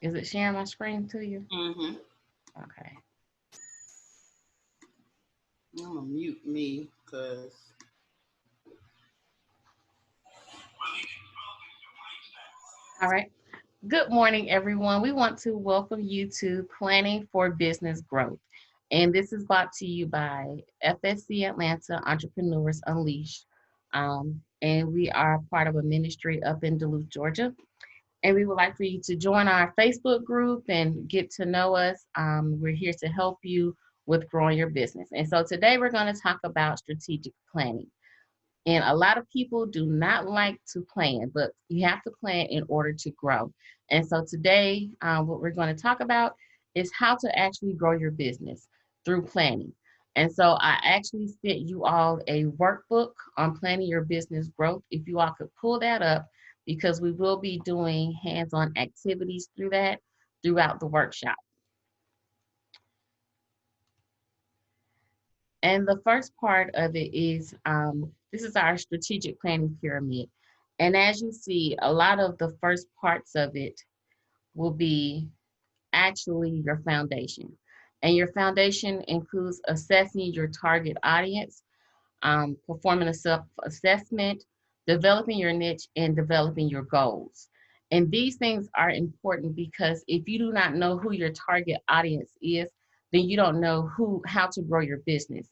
Is it sharing my screen to you? Mm-hmm. Okay. I'm gonna mute me because All right. Good morning, everyone. We want to welcome you to Planning for Business Growth. And this is brought to you by FSC Atlanta Entrepreneurs Unleashed. And we are part of a ministry up in Duluth, Georgia. And we would like for you to join our Facebook group and get to know us. We're here to help you with growing your business. And so today we're going to talk about strategic planning. And a lot of people do not like to plan, but you have to plan in order to grow. And so today, what we're going to talk about is how to actually grow your business through planning. And so I actually sent you all a workbook on planning your business growth. If you all could pull that up, because we will be doing hands on activities through that throughout the workshop. And the first part of it is this is our strategic planning pyramid. And as you see, a lot of the first parts of it will be actually your foundation. And your foundation includes assessing your target audience, performing a self assessment, developing your niche, and developing your goals. And these things are important because if you do not know who your target audience is, then you don't know how to grow your business.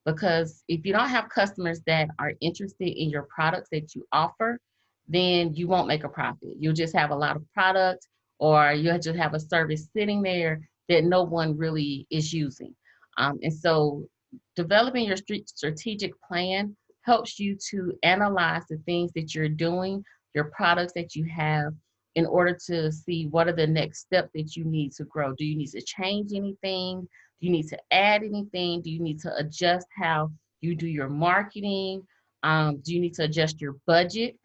Because if you don't have customers that are interested in your products that you offer, then you won't make a profit. You'll just have a lot of product, or you'll just have a service sitting there that no one really is using. And so developing your strategic plan helps you to analyze the things that you're doing, your products that you have, in order to see what are the next steps that you need to grow. Do you need to change anything? Do you need to add anything? Do you need to adjust how you do your marketing? Do you need to adjust your budget?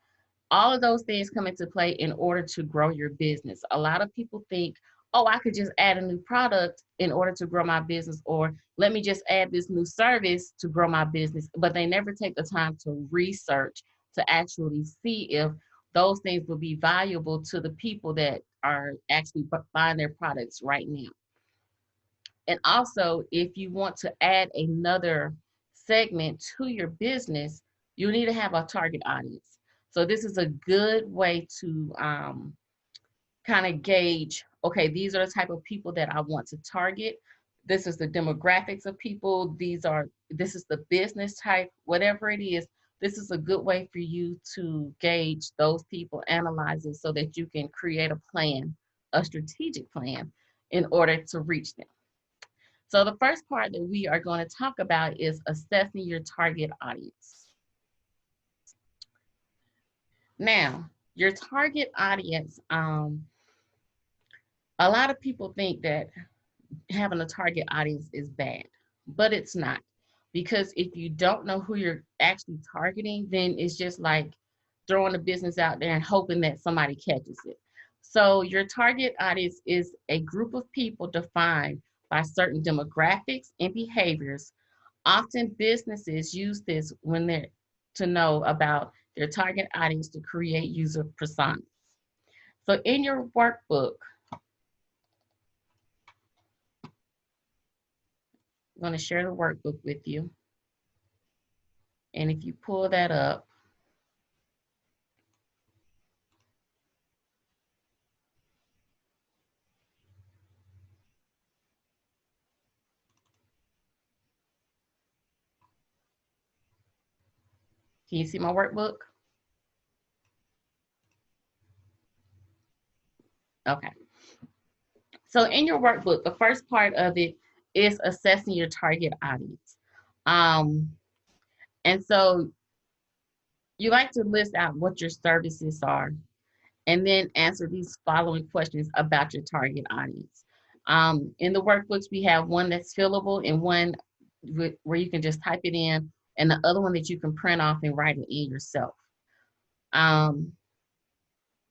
All of those things come into play in order to grow your business. A lot of people think, oh, I could just add a new product in order to grow my business, or let me just add this new service to grow my business. But they never take the time to research to actually see if those things will be valuable to the people that are actually buying their products right now. And also, if you want to add another segment to your business, you need to have a target audience. So this is a good way to kind of gauge, okay, these are the type of people that I want to target. This is the demographics of people. This is the business type, whatever it is. This is a good way for you to gauge those people, analyze it so that you can create a plan, a strategic plan in order to reach them. So the first part that we are going to talk about is assessing your target audience. Now, your target audience, a lot of people think that having a target audience is bad, but it's not. Because if you don't know who you're actually targeting, then it's just like throwing a business out there and hoping that somebody catches it. So your target audience is a group of people defined by certain demographics and behaviors. Often businesses use this when they're to know about their target audience to create user personas. So in your workbook, I'm going to share the workbook with you. And if you pull that up, can you see my workbook? Okay. So in your workbook, the first part of it is assessing your target audience. Um, and so you like to list out what your services are and then answer these following questions about your target audience. In the workbooks, we have one that's fillable and one where you can just type it in, and the other one that you can print off and write it in yourself. Um,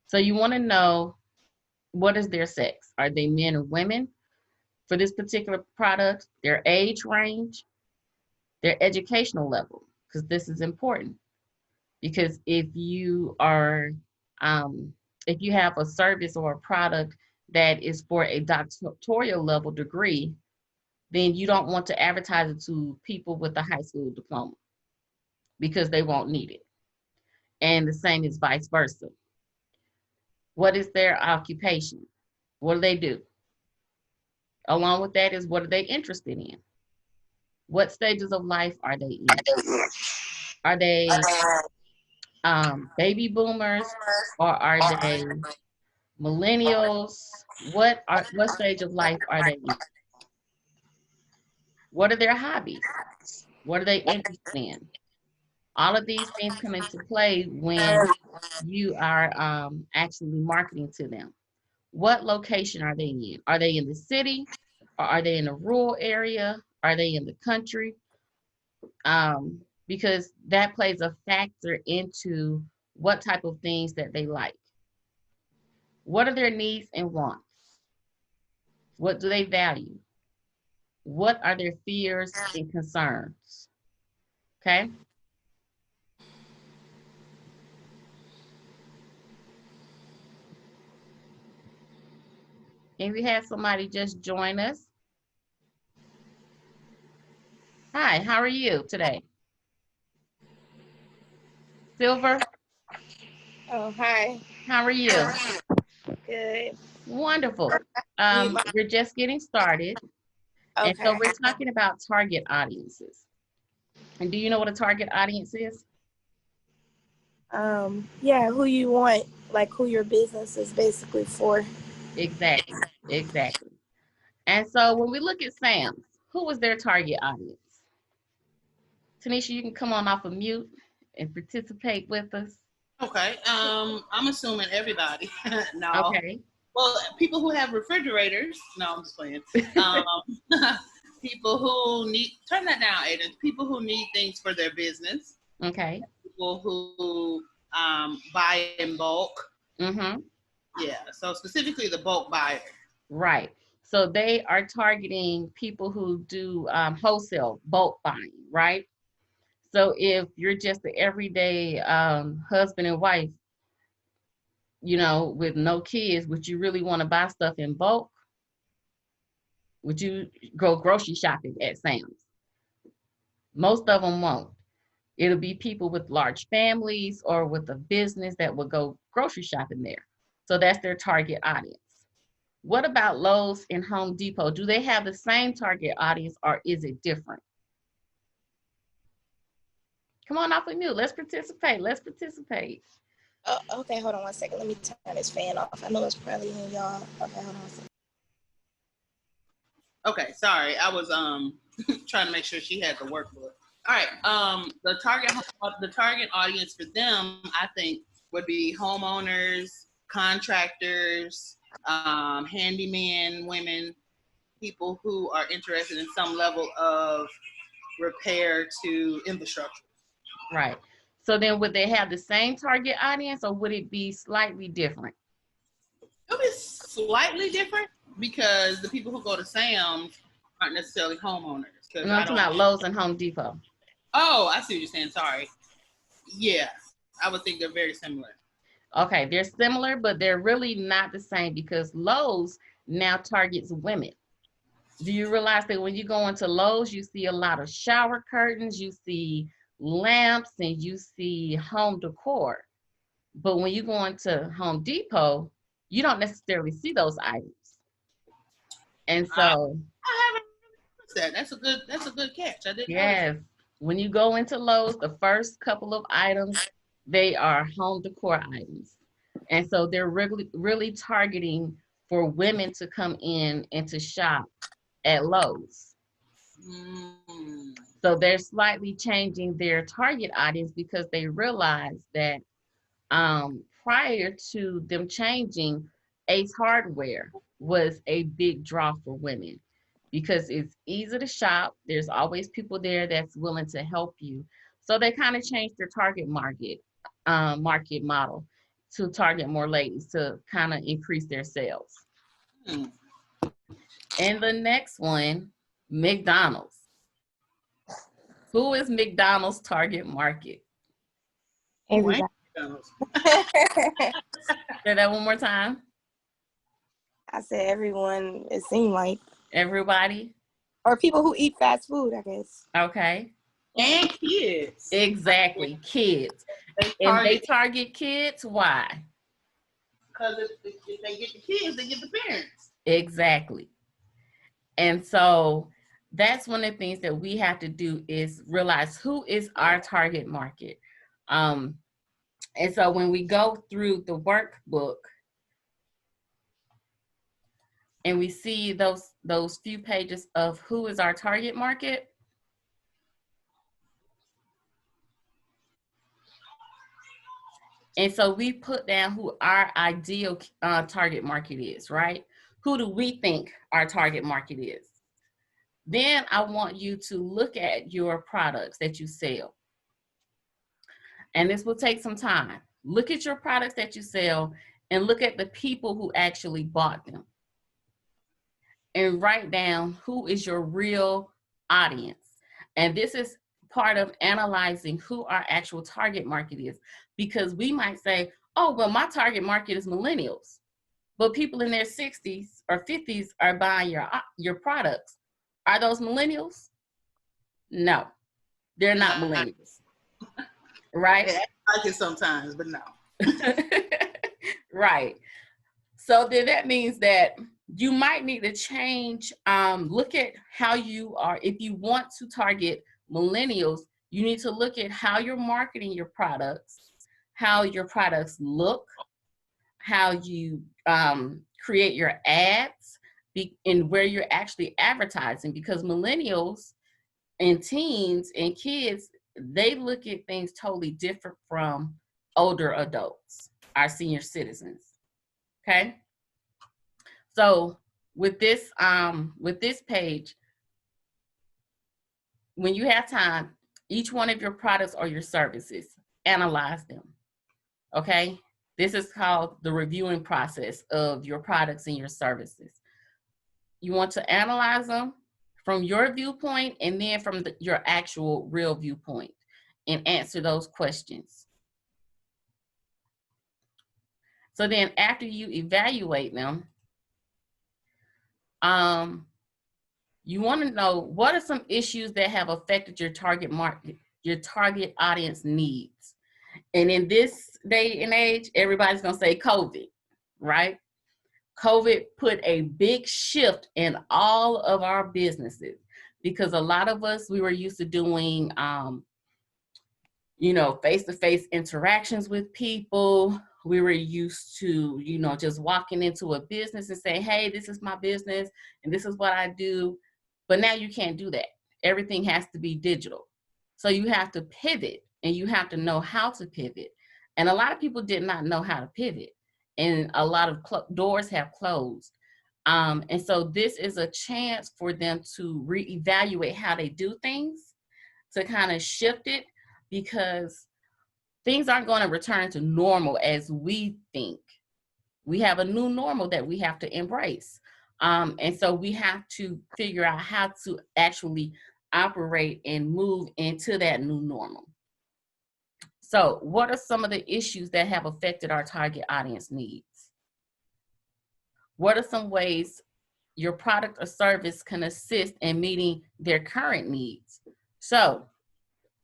so you want to know, what is their sex? Are they men or women? For this particular product, their age range, their educational level, because this is important. Because um, if you have a service or a product that is for a doctoral level degree, then you don't want to advertise it to people with a high school diploma because they won't need it. And the same is vice versa. What is their occupation? What do they do? Along with that is what are they interested in? What stages of life are they in? Are they baby boomers or are they millennials? What stage of life are they in? What are their hobbies? What are they interested in? All of these things come into play when you are actually marketing to them. What location are they in? Are they in the city? Or are they in a rural area? Are they in the country? Because that plays a factor into what type of things that they like. What are their needs and wants? What do they value? What are their fears and concerns? Okay. And we had somebody just join us. Hi, how are you today? Silver, Oh, hi. how are you? Good. Wonderful. You, We're just getting started. And so okay. we're talking about target audiences. And do you know what a target audience is? Yeah, who you want, like who your business is basically for. Exactly, exactly. And so when we look at Sam's, who was their target audience? Tanisha, you can come on off of mute and participate with us. Okay. I'm assuming everybody. No. Okay. Well, people who have refrigerators. No, I'm just playing. People who need, turn that down, Aiden. People who need things for their business. Okay. People who buy in bulk. Mm-hmm. Yeah. So specifically the bulk buyer. Right. So they are targeting people who do wholesale bulk buying, right? So if you're just the everyday husband and wife, with no kids, would you really want to buy stuff in bulk? Would you go grocery shopping at Sam's? Most of them won't. It'll be people with large families or with a business that will go grocery shopping there. So that's their target audience. What about Lowe's and Home Depot? Do they have the same target audience or is it different? Come on off of mute. Let's participate. Let's participate. Oh, okay, hold on one second. Let me turn this fan off. I know it's probably in y'all. Okay, hold on one second. Okay, sorry. I was trying to make sure she had the workbook. All right. The target audience for them, I think, would be homeowners, contractors, handyman women, people who are interested in some level of repair to infrastructure. Right. So then would they have the same target audience or would it be slightly different? It'll be slightly different because the people who go to Sam's aren't necessarily homeowners. No, I'm talking about Lowe's and Home Depot. Oh, I see what you're saying. Sorry. Yeah, I would think they're very similar. Okay, they're similar, but they're really not the same because Lowe's now targets women. Do you realize that when you go into Lowe's, you see a lot of shower curtains, you see lamps, and you see home decor. But when you go into Home Depot, you don't necessarily see those items. And so I haven't noticed that. That's a good catch. I didn't yes, when you go into Lowe's, the first couple of items, they are home decor items. And so they're really targeting for women to come in and to shop at Lowe's. So they're slightly changing their target audience because they realize that prior to them changing, Ace Hardware was a big draw for women because it's easy to shop. There's always people there that's willing to help you. So they kind of changed their target market model to target more ladies to kind of increase their sales. And the next one, McDonald's. Who is McDonald's target market? Everybody. Say that one more time. I said everyone, it seemed like. Everybody? Or people who eat fast food, I guess. Okay. And kids. Exactly. Kids. And they target kids. Why? Because if they get the kids, they get the parents. Exactly. And so that's one of the things that we have to do is realize who is our target market. And so when we go through the workbook and we see those few pages of who is our target market, and so we put down who our ideal target market is, right? Who do we think our target market is? Then I want you to look at your products that you sell. And this will take some time. Look at your products that you sell and look at the people who actually bought them. And write down who is your real audience. And this is part of analyzing who our actual target market is, because we might say, oh, well, my target market is millennials, but people in their 60s or 50s are buying your products. Are those millennials? No, they're not millennials, right? Yeah, I like it sometimes, but no. Right. So then that means that you might need to change, look at how you are. If you want to target millennials, you need to look at how you're marketing your products, how your products look, how you create your ads, and where you're actually advertising, because millennials and teens and kids, they look at things totally different from older adults, our senior citizens. Okay. So with this page, when you have time, each one of your products or your services, analyze them. Okay. This is called the reviewing process of your products and your services. You want to analyze them from your viewpoint and then from your actual real viewpoint and answer those questions. So then after you evaluate them, you want to know what are some issues that have affected your target market, your target audience needs. And in this day and age, everybody's going to say COVID, right? COVID put a big shift in all of our businesses, because a lot of us, we were used to doing, face-to-face interactions with people. We were used to, just walking into a business and saying, hey, this is my business and this is what I do. But now you can't do that. Everything has to be digital. So you have to pivot, and you have to know how to pivot. And a lot of people did not know how to pivot, and a lot of doors have closed. And so this is a chance for them to reevaluate how they do things, to kind of shift it, because things aren't going to return to normal as we think. We have a new normal that we have to embrace. And so we have to figure out how to actually operate and move into that new normal. So what are some of the issues that have affected our target audience needs? What are some ways your product or service can assist in meeting their current needs? So,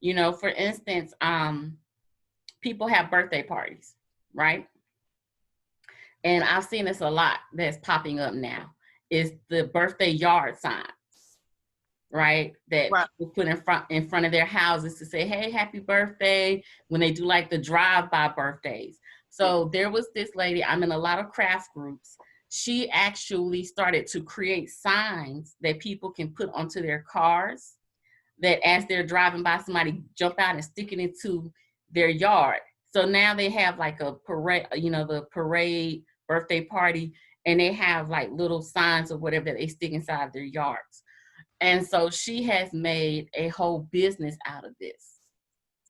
for instance, people have birthday parties, right? And I've seen this a lot that's popping up now, is the birthday yard signs, right? That people put in front of their houses to say, hey, happy birthday, when they do like the drive-by birthdays. So there was this lady, I'm in a lot of craft groups. She actually started to create signs that people can put onto their cars, that as they're driving by, somebody jump out and stick it into their yard. So now they have like a parade, the parade birthday party, and they have like little signs or whatever that they stick inside their yards. And so she has made a whole business out of this.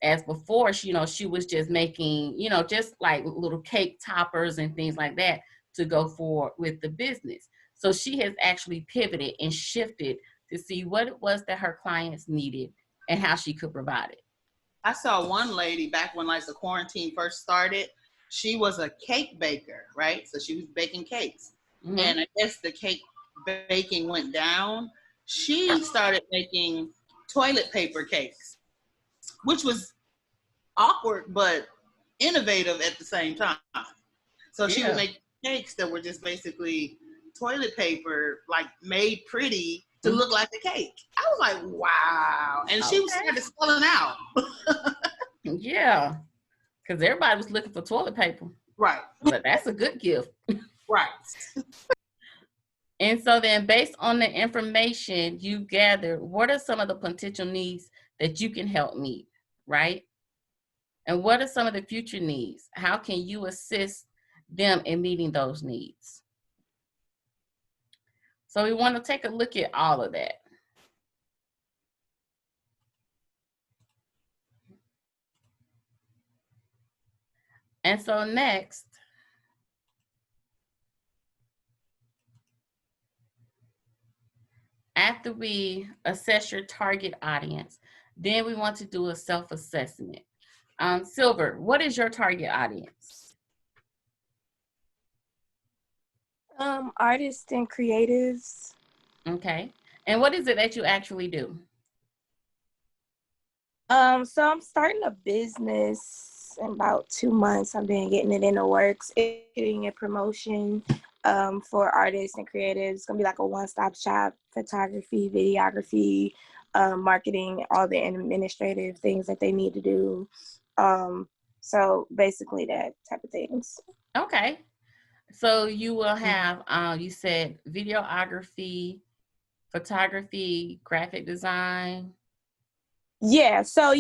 As before, she was just making, just like little cake toppers and things like that to go forward with the business. So she has actually pivoted and shifted to see what it was that her clients needed and how she could provide it. I saw one lady back when like the quarantine first started. She was a cake baker, right? So she was baking cakes. and I guess the cake baking went down. She started making toilet paper cakes, which was awkward but innovative at the same time. So she would make cakes that were just basically toilet paper, like made pretty to look like a cake. I was like, wow. And she was started selling out. Yeah, because everybody was looking for toilet paper. Right. But that's a good gift. Right. And so then based on the information you gathered, what are some of the potential needs that you can help meet, right? And what are some of the future needs? How can you assist them in meeting those needs? So we want to take a look at all of that. And so next, after we assess your target audience, then we want to do a self-assessment. Silver, what is your target audience? Artists and creatives. Okay. And what is it that you actually do? So I'm starting a business in about 2 months. I've been getting it in the works, getting a promotion for artists and creatives. It's gonna be like a one-stop shop: photography, videography, marketing, all the administrative things that they need to do. So basically that type of things. Okay. So you will have, you said videography, photography, graphic design. Yeah. So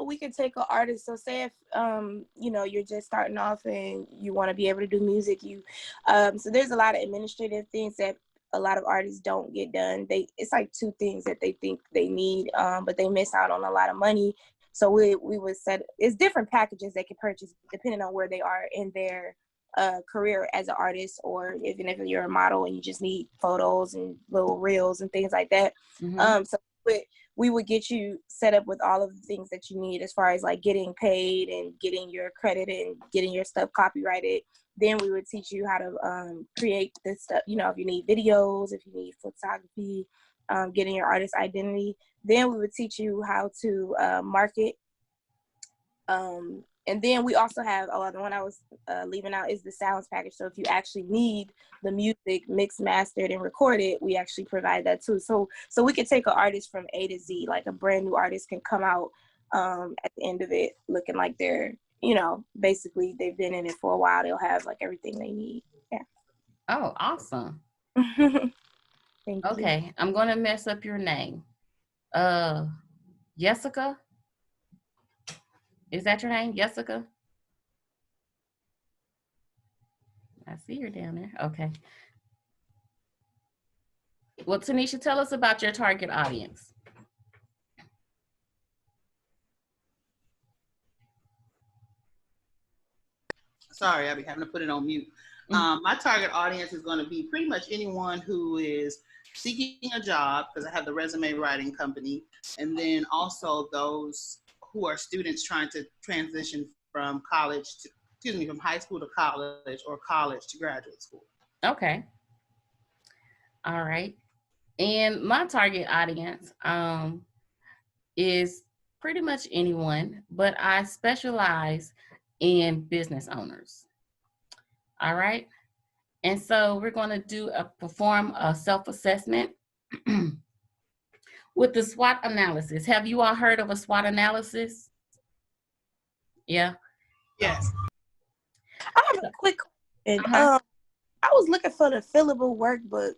we can take an artist. So say if you're just starting off and you want to be able to do music, so there's a lot of administrative things that a lot of artists don't get done. It's like 2 things that they think they need, but they miss out on a lot of money. So we would set, it's different packages they can purchase depending on where they are in their career as an artist, or even if you're a model and you just need photos and little reels and things like that. So we would get you set up with all of the things that you need as far as like getting paid and getting your credit and getting your stuff copyrighted. Then we would teach you how to create this stuff, if you need videos, if you need photography, getting your artist identity. Then we would teach you how to market. And then we also have, the one I was leaving out is the sounds package. So if you actually need the music mixed, mastered, and recorded, we actually provide that too. So we can take an artist from A to Z, like a brand new artist can come out at the end of it looking like they're, basically they've been in it for a while. They'll have like everything they need. Yeah. Oh, awesome. Thank you. Okay, I'm going to mess up your name. Jessica? Is that your name, Jessica? I see her down there. Okay. Well, Tanisha, tell us about your target audience. Sorry, I'll be having to put it on mute. My target audience is going to be pretty much anyone who is seeking a job, because I have the resume writing company, and then also those who are students trying to transition from from high school to college or college to graduate school. Okay. All right. And my target audience is pretty much anyone, but I specialize in business owners. All right. And so we're going to perform a self-assessment with the SWOT analysis. Have you all heard of a SWOT analysis? Yeah. Yes. I have a quick question. I was looking for the fillable workbook.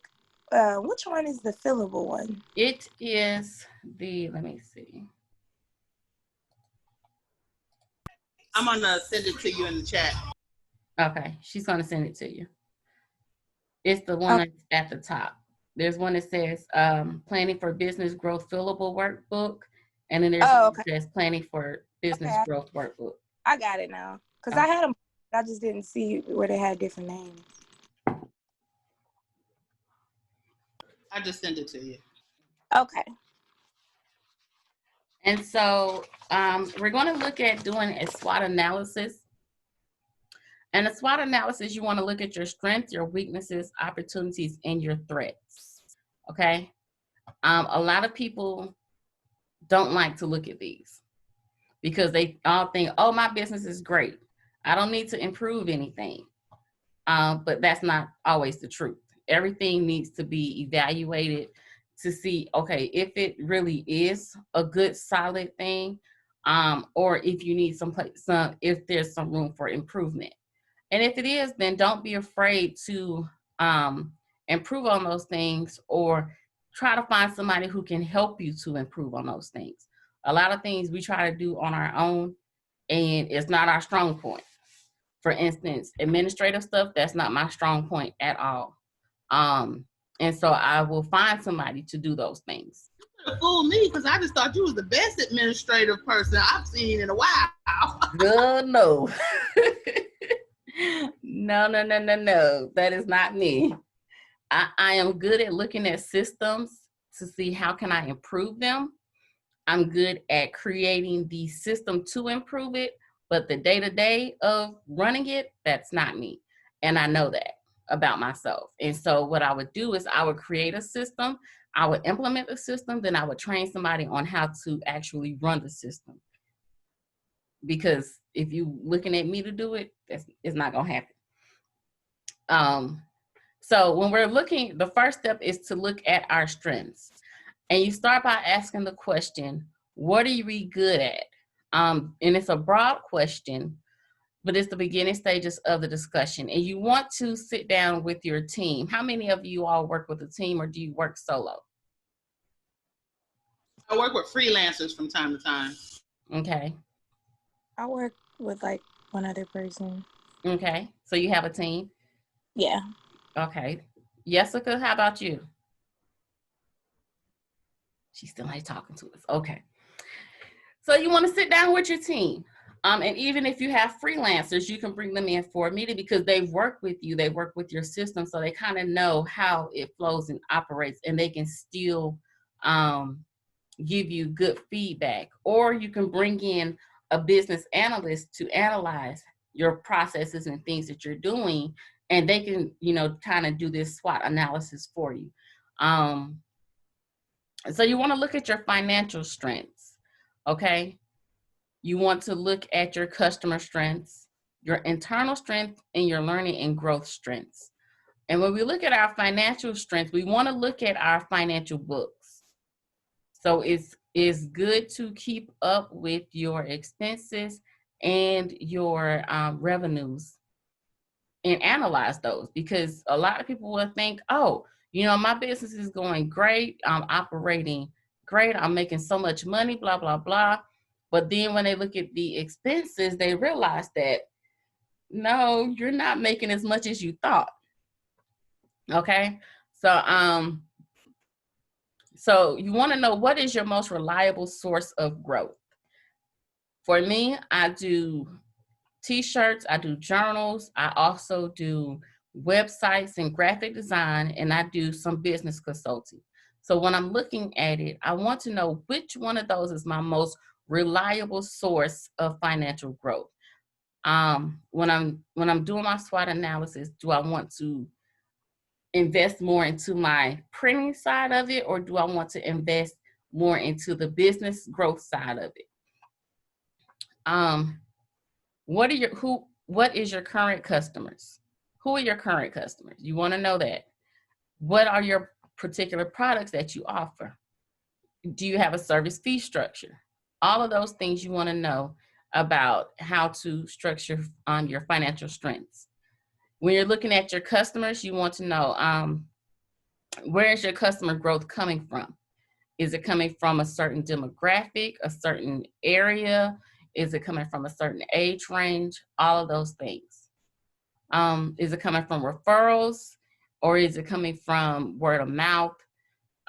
Which one is the fillable one? It is let me see. I'm gonna send it to you in the chat. Okay, she's gonna send it to you. It's the one that's at the top. There's one that says Planning for Business Growth Fillable Workbook, and then there's one that says Planning for Business Growth Workbook. I got it now, because I had them, I just didn't see where they had different names. I just sent it to you. Okay. And so we're going to look at doing a SWOT analysis. And a SWOT analysis, you want to look at your strengths, your weaknesses, opportunities, and your threats. Okay. A lot of people don't like to look at these because they all think, oh, my business is great. I don't need to improve anything. But that's not always the truth. Everything needs to be evaluated to see, okay, if it really is a good, solid thing, or if you need if there's some room for improvement. And if it is, then don't be afraid to improve on those things, or try to find somebody who can help you to improve on those things. A lot of things we try to do on our own, and it's not our strong point. For instance, administrative stuff, that's not my strong point at all. And so I will find somebody to do those things. Fool me, because I just thought you was the best administrative person I've seen in a while. Good, no. No. That is not me. I am good at looking at systems to see how can I improve them. I'm good at creating the system to improve it, but the day-to-day of running it, that's not me. And I know that about myself. And so what I would do is I would create a system, I would implement the system, then I would train somebody on how to actually run the system. Because if you looking at me to do it, it's not gonna happen. So when we're looking, the first step is to look at our strengths. And you start by asking the question, what are we good at? And it's a broad question, but it's the beginning stages of the discussion. And you want to sit down with your team. How many of you all work with a team, or do you work solo? I work with freelancers from time to time. Okay. I work with like one other person. Okay. So you have a team? Yeah. Okay. Jessica, how about you? She's still ain't talking to us. Okay. So you want to sit down with your team. And even if you have freelancers, you can bring them in for a meeting because they've worked with you, they work with your system, so they kind of know how it flows and operates, and they can still give you good feedback. Or you can bring in a business analyst to analyze your processes and things that you're doing, and they can, kind of do this SWOT analysis for you. So you want to look at your financial strengths, okay? You want to look at your customer strengths, your internal strength, and your learning and growth strengths. And when we look at our financial strengths, we want to look at our financial books. So it's good to keep up with your expenses and your revenues and analyze those, because a lot of people will think, oh, my business is going great, I'm operating great, I'm making so much money, blah, blah, blah. But then when they look at the expenses, they realize that, no, you're not making as much as you thought. Okay. So you want to know, what is your most reliable source of growth? For me, I do T-shirts, I do journals, I also do websites and graphic design, and I do some business consulting. So when I'm looking at it, I want to know which one of those is my most reliable source of financial growth. When I'm doing my SWOT analysis, do I want to invest more into my printing side of it, or do I want to invest more into the business growth side of it? What is your current customers? Who are your current customers? You want to know that. What are your particular products that you offer? Do you have a service fee structure? All of those things you want to know about how to structure your financial strengths. When you're looking at your customers, you want to know, where is your customer growth coming from? Is it coming from a certain demographic, a certain area? Is it coming from a certain age range? All of those things. Is it coming from referrals, or is it coming from word of mouth,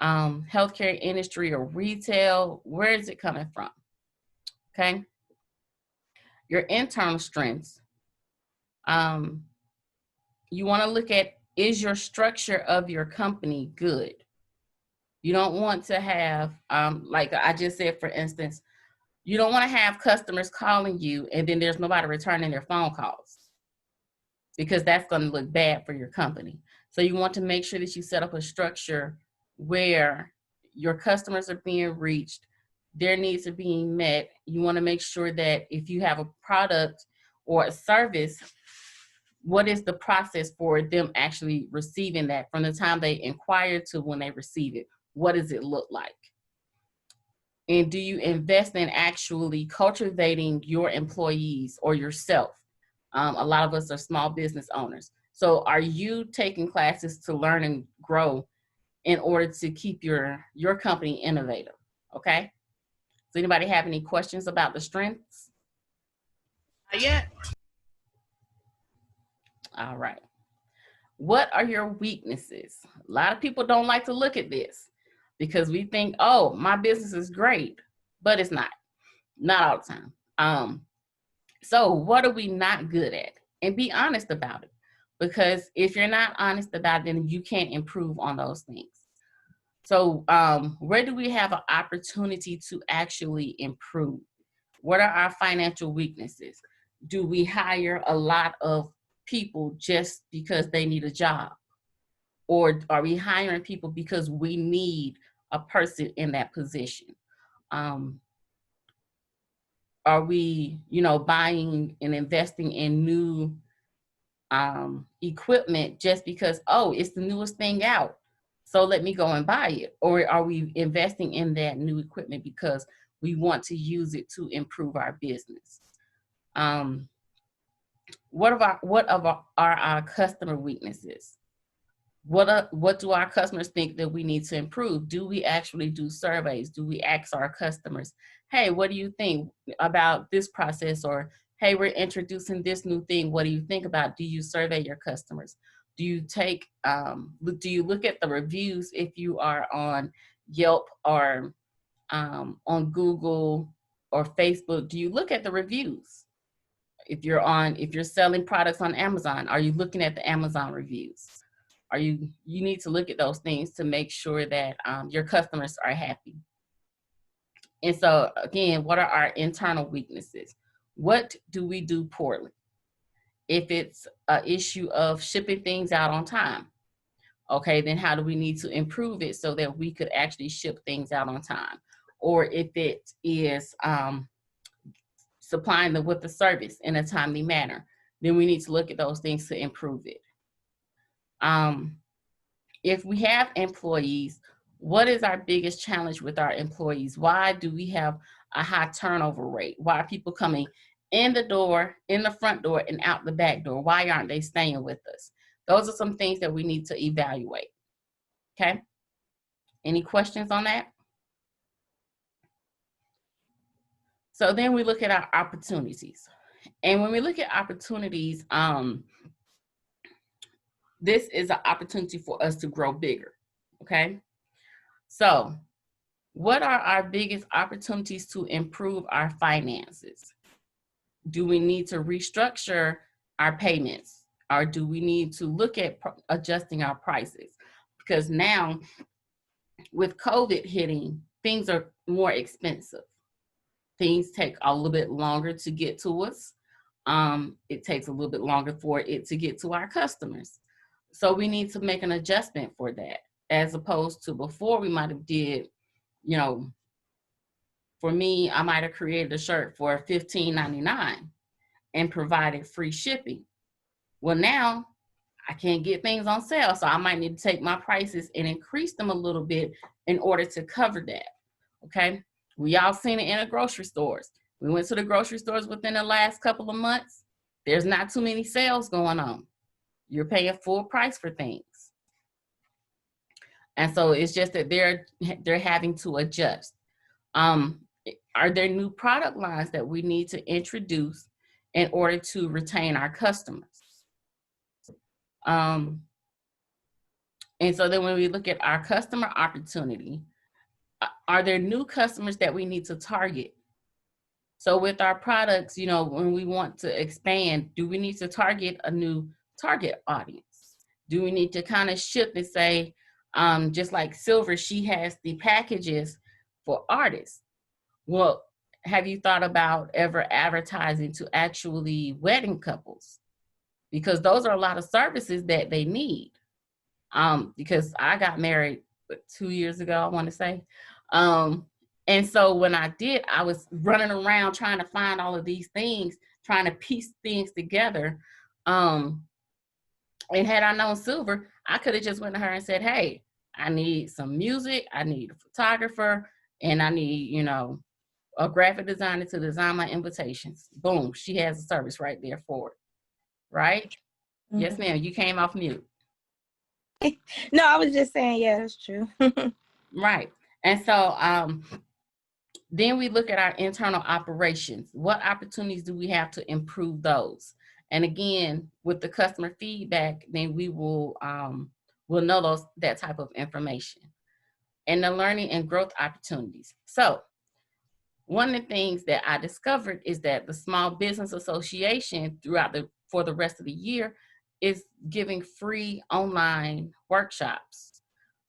healthcare industry, or retail? Where is it coming from? Okay. Your internal strengths. You want to look at, is your structure of your company good? You don't want to have, like I just said, for instance, you don't want to have customers calling you and then there's nobody returning their phone calls. because that's going to look bad for your company. So you want to make sure that you set up a structure where your customers are being reached, their needs are being met. You want to make sure that if you have a product or a service, what is the process for them actually receiving that from the time they inquire to when they receive it? What does it look like? And do you invest in actually cultivating your employees or yourself? A lot of us are small business owners. So are you taking classes to learn and grow in order to keep your company innovative? Okay. Does anybody have any questions about the strengths? Not yet. All right. What are your weaknesses? A lot of people don't like to look at this because we think, oh, my business is great, but it's not all the time. So what are we not good at? And be honest about it, because if you're not honest about it, then you can't improve on those things. So where do we have an opportunity to actually improve? What are our financial weaknesses? Do we hire a lot of people just because they need a job? Or are we hiring people because we need a person in that position? Are we, buying and investing in new equipment just because, oh, it's the newest thing out, so let me go and buy it? Or are we investing in that new equipment because we want to use it to improve our business? What are our customer weaknesses? What do our customers think that we need to improve? Do we actually do surveys? Do we ask our customers, hey, what do you think about this process? Or, hey, we're introducing this new thing. What do you think about it? Do you survey your customers? Do you do you look at the reviews if you are on Yelp or on Google or Facebook? Do you look at the reviews? If you're selling products on Amazon, are you looking at the Amazon reviews? You need to look at those things to make sure that your customers are happy. And so again, what are our internal weaknesses? What do we do poorly? If it's an issue of shipping things out on time, okay, then how do we need to improve it so that we could actually ship things out on time? Or if it is supplying them with the service in a timely manner, then we need to look at those things to improve it. If we have employees, what is our biggest challenge with our employees? Why do we have a high turnover rate? Why are people coming in the door, in the front door, and out the back door? Why aren't they staying with us? Those are some things that we need to evaluate. Okay? Any questions on that? So then we look at our opportunities. And when we look at opportunities, this is an opportunity for us to grow bigger, okay? So what are our biggest opportunities to improve our finances? Do we need to restructure our payments? Or do we need to look at adjusting our prices? Because now with COVID hitting, things are more expensive. Things take a little bit longer to get to us. It takes a little bit longer for it to get to our customers. So we need to make an adjustment for that, as opposed to before we might have did, for me, I might have created a shirt for $15.99 and provided free shipping. Well, now I can't get things on sale, so I might need to take my prices and increase them a little bit in order to cover that, okay? We all seen it in the grocery stores. We went to the grocery stores within the last couple of months. There's not too many sales going on. You're paying full price for things. And so it's just that they're having to adjust. Are there new product lines that we need to introduce in order to retain our customers? And so then when we look at our customer opportunity, are there new customers that we need to target? So with our products, when we want to expand, do we need to target a new target audience? Do we need to kind of shift and say, just like Silver, she has the packages for artists. Well, have you thought about ever advertising to actually wedding couples? because those are a lot of services that they need. Because I got married 2 years ago, I want to say. And so when I did, I was running around trying to find all of these things, trying to piece things together. And had I known Silver, I could have just went to her and said, hey, I need some music, I need a photographer, and I need, a graphic designer to design my invitations. Boom, she has a service right there for it. Right? Mm-hmm. Yes, ma'am. You came off mute. No, I was just saying, yeah, that's true. Right. And so then we look at our internal operations. What opportunities do we have to improve those? And again, with the customer feedback, then we will we'll know that type of information. And the learning and growth opportunities. So one of the things that I discovered is that the Small Business Association for the rest of the year is giving free online workshops.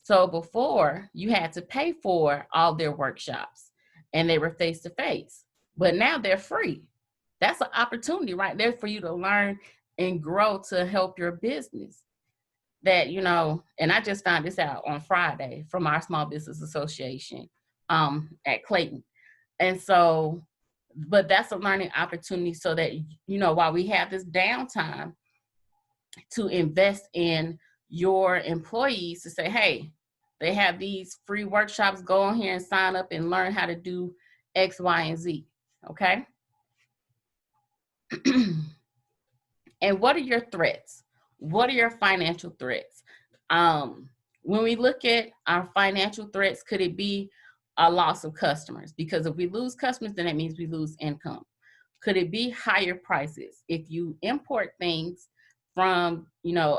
So before, you had to pay for all their workshops and they were face-to-face, but now they're free. That's an opportunity right there for you to learn and grow to help your business. That, and I just found this out on Friday from our Small Business Association at Clayton. And so, but that's a learning opportunity so that, while we have this downtime, to invest in your employees to say, hey, they have these free workshops, go on here and sign up and learn how to do X, Y, and Z, okay? And what are your threats? What are your financial threats? When we look at our financial threats, could it be a loss of customers? Because if we lose customers, then that means we lose income. Could it be higher prices? If you import things from,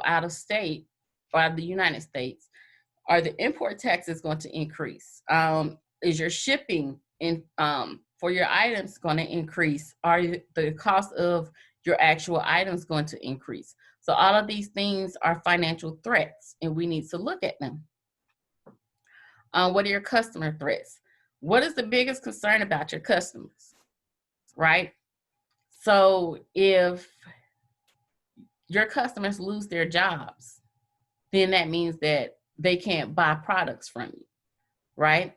out of state or out of the United States, are the import taxes going to increase? Is your shipping for your items going to increase? Are the cost of your actual items going to increase? So all of these things are financial threats, and we need to look at them. What are your customer threats? What is the biggest concern about your customers, right? So if your customers lose their jobs, then that means that they can't buy products from you, right?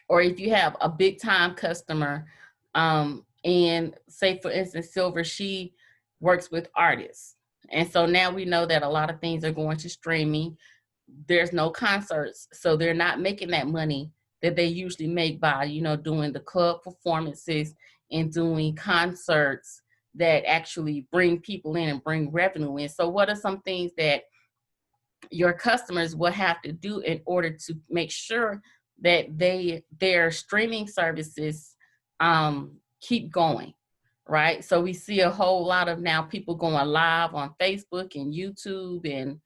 Or if you have a big time customer, and say for instance, Silver, she works with artists. And so now we know that a lot of things are going to streaming. There's no concerts, so they're not making that money that they usually make by, doing the club performances and doing concerts that actually bring people in and bring revenue in. So what are some things that your customers will have to do in order to make sure that their streaming services keep going, right? So we see a whole lot of now people going live on Facebook and YouTube and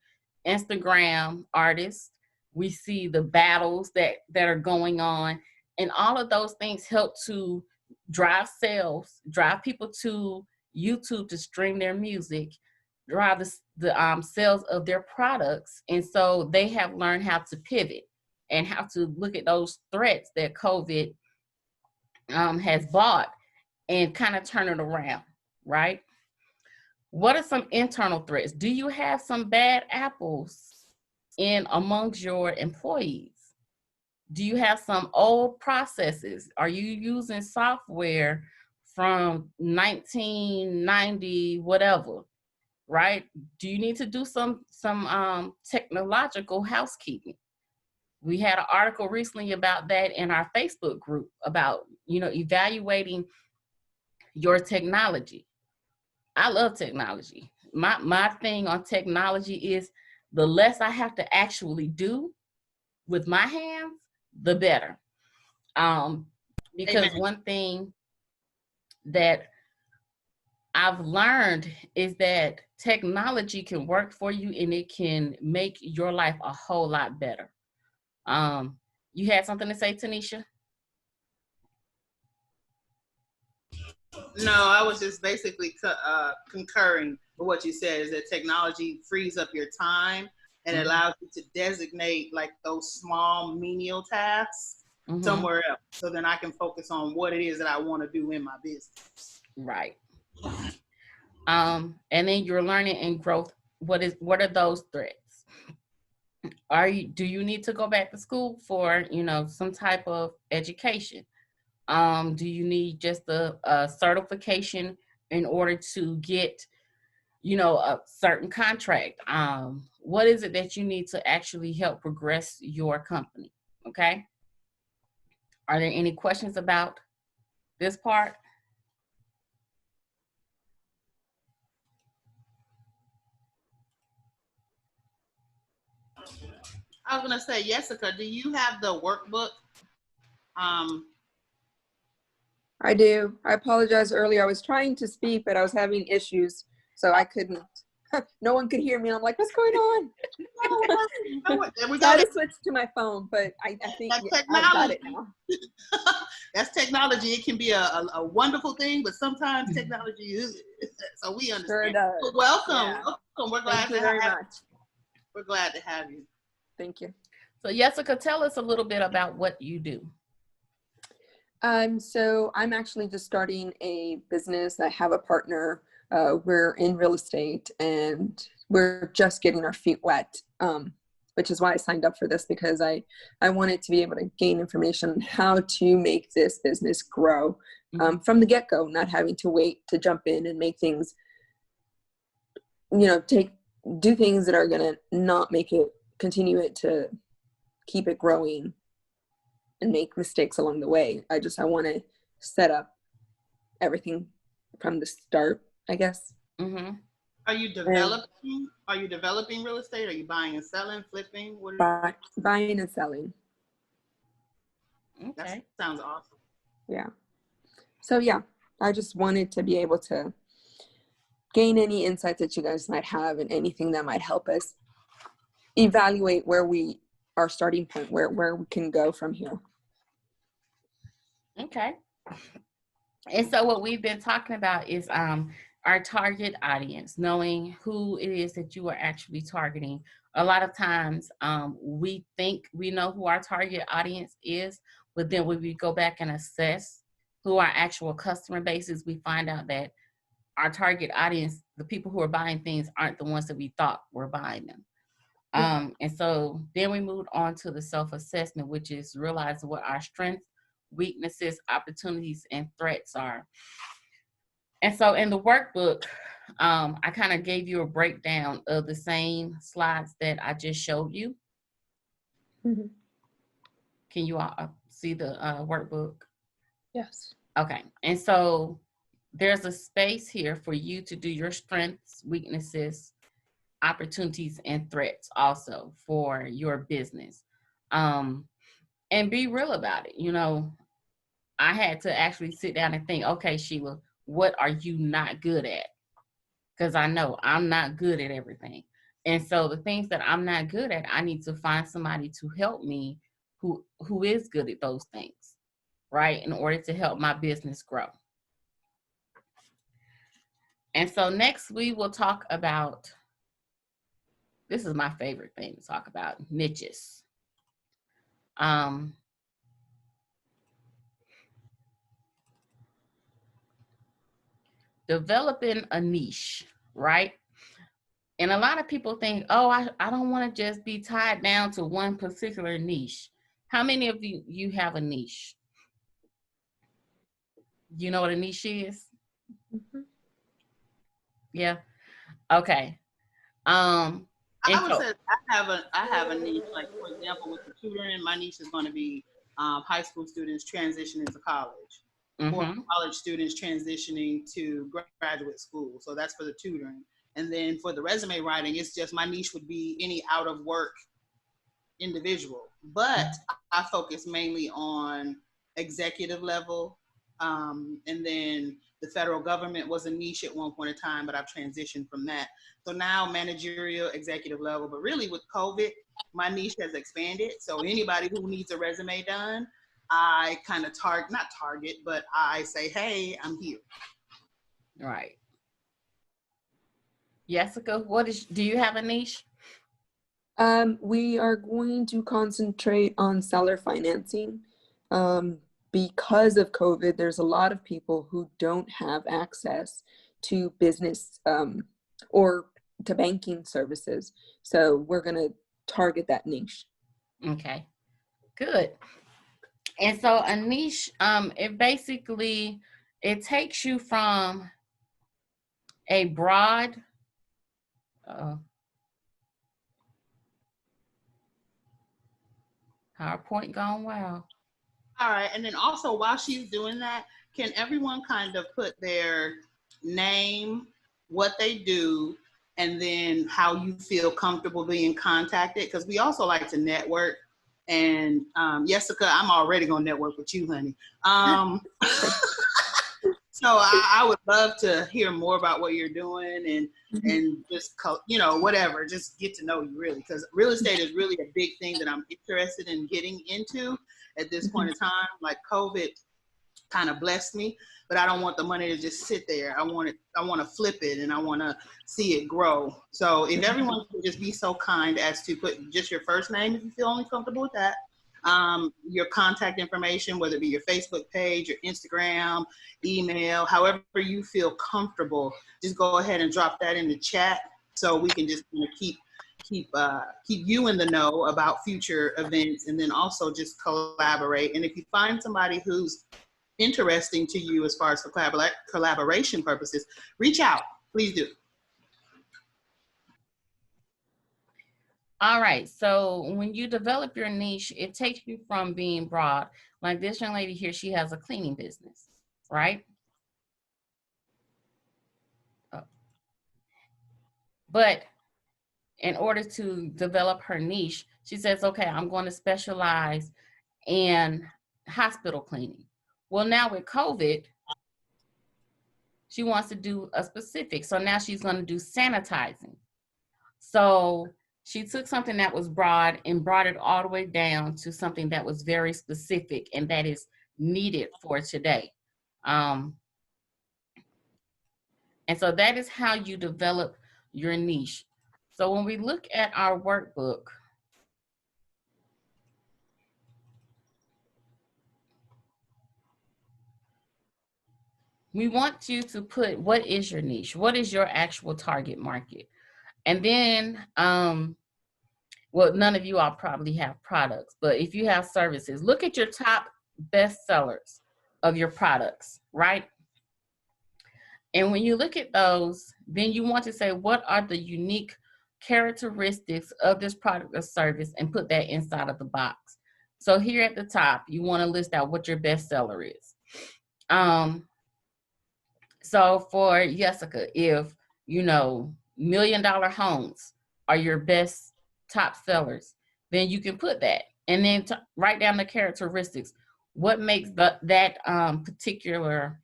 Instagram, artists. We see the battles that are going on, and all of those things help to drive sales, drive people to YouTube to stream their music, drive the sales of their products. And so they have learned how to pivot and how to look at those threats that COVID has brought and kind of turn it around, right? What are some internal threats? Do you have some bad apples in amongst your employees? Do you have some old processes? Are you using software from 1990, whatever, right? Do you need to do some technological housekeeping? We had an article recently about that in our Facebook group about, evaluating your technology. I love technology. My thing on technology is the less I have to actually do with my hands, the better. Because Amen. One thing that I've learned is that technology can work for you and it can make your life a whole lot better. You had something to say, Tanisha? No, I was just basically concurring with what you said, is that technology frees up your time and allows you to designate like those small menial tasks somewhere else. So then I can focus on what it is that I want to do in my business. Right. And then your learning and growth. What are those threats? Do you need to go back to school for, some type of education? Do you need just a certification in order to get, a certain contract? What is it that you need to actually help progress your company? Okay. Are there any questions about this part? I was gonna say, Jessica, do you have the workbook? I do. I apologize earlier. I was trying to speak, but I was having issues, so I couldn't. No one could hear me. I'm like, what's going on? We So I got had to switch to my phone, but I think I got it now. That's technology. It can be a wonderful thing, but sometimes technology is. So we understand. Sure does. Well, welcome. Yeah. Welcome. We're glad Thank you very much. We're glad to have you. Thank you. So Jessica, tell us a little bit about what you do. So I'm actually just starting a business. I have a partner. We're in real estate and we're just getting our feet wet, which is why I signed up for this, because I wanted to be able to gain information on how to make this business grow from the get-go, not having to wait to jump in and make things, do things that are going to not make it, continue it to keep it growing and make mistakes along the way. I want to set up everything from the start, I guess. Mm-hmm. Are you developing? Are you developing real estate? Are you buying and selling, flipping? What are you buying and selling. Okay. That sounds awesome. Yeah. So yeah, I just wanted to be able to gain any insights that you guys might have and anything that might help us evaluate our starting point, where we can go from here. Okay. And so what we've been talking about is our target audience, knowing who it is that you are actually targeting. A lot of times we think we know who our target audience is, but then when we go back and assess who our actual customer base is, we find out that our target audience, the people who are buying things, aren't the ones that we thought were buying them. And so then we moved on to the self-assessment, which is realizing what our strengths, weaknesses, opportunities, and threats are. And so in the workbook, I kind of gave you a breakdown of the same slides that I just showed you. Mm-hmm. Can you all see the workbook? Yes. Okay. And so there's a space here for you to do your strengths, weaknesses, opportunities, and threats also for your business. And be real about it. I had to actually sit down and think, okay, Sheila, what are you not good at? Because I know I'm not good at everything. And so the things that I'm not good at, I need to find somebody to help me who is good at those things, right? In order to help my business grow. And so next we will talk about, this is my favorite thing to talk about, niches. Developing a niche, right? And a lot of people think, oh, I don't want to just be tied down to one particular niche. How many of you have a niche? You know what a niche is? Mm-hmm. Yeah. Okay. I would say I have a niche. Like, for example, with the tutoring, my niche is going to be high school students transitioning to college, or college students transitioning to graduate school. So that's for the tutoring. And then for the resume writing, it's just my niche would be any out of work individual. But I focus mainly on executive level. And then the federal government was a niche at one point in time, but I've transitioned from that. So now managerial, executive level, but really with COVID, my niche has expanded. So anybody who needs a resume done, I kind of not target, but I say, hey, I'm here. Right. Jessica, do you have a niche? We are going to concentrate on seller financing. Because of COVID, there's a lot of people who don't have access to business or to banking services. So we're going to target that niche. Okay, good. And so a niche, it basically, it takes you from a broad, PowerPoint gone wild. All right, and then also while she's doing that, can everyone kind of put their name, what they do, and then how you feel comfortable being contacted? Because we also like to network. And Jessica, I'm already gonna network with you, honey. So I would love to hear more about what you're doing and just, you know, whatever, just get to know you really, because real estate is really a big thing that I'm interested in getting into at this point in time. Like COVID kind of blessed me, but I don't want the money to just sit there. I want to flip it, and I want to see it grow. So if everyone could just be so kind as to put just your first name, if you feel only comfortable with that, your contact information, whether it be your Facebook page, your Instagram, email, however you feel comfortable, just go ahead and drop that in the chat so we can just keep you in the know about future events, and then also just collaborate. And if you find somebody who's interesting to you as far as for collaboration purposes, reach out, please do. All right, so when you develop your niche, it takes you from being broad, like this young lady here, she has a cleaning business, right? But in order to develop her niche, she says, okay, I'm going to specialize in hospital cleaning. Well, now with COVID, she wants to do a specific. So now she's going to do sanitizing. So she took something that was broad and brought it all the way down to something that was very specific and that is needed for today. And so that is how you develop your niche. So when we look at our workbook, we want you to put, what is your niche? What is your actual target market? And then, well, none of you all probably have products, but if you have services, look at your top best sellers of your products, right? And when you look at those, then you want to say, what are the unique characteristics of this product or service, and put that inside of the box. So here at the top, you want to list out what your best seller is. So for Jessica, if, you know, $1 million homes are your best top sellers, then you can put that, and then write down the characteristics. What makes that particular